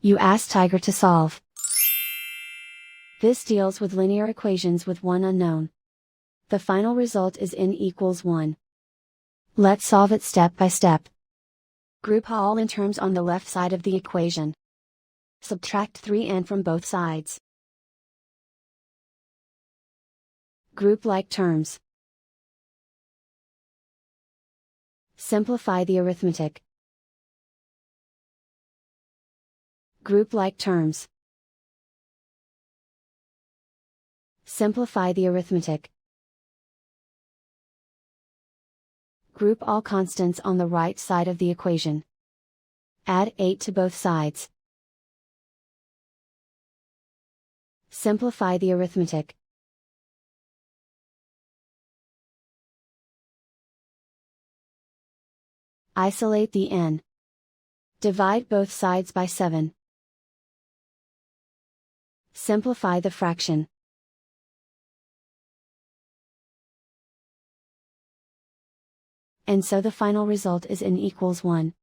You ask Tiger to solve. This deals with linear equations with one unknown. The final result is n equals 1. Let's solve it step by step. Group all n terms on the left side of the equation. Subtract 3n from both sides. Group like terms. Simplify the arithmetic. Group like terms. Simplify the arithmetic. Group all constants on the right side of the equation. Add 8 to both sides. Simplify the arithmetic. Isolate the n. Divide both sides by 7. Simplify the fraction. And so the final result is n equals 1.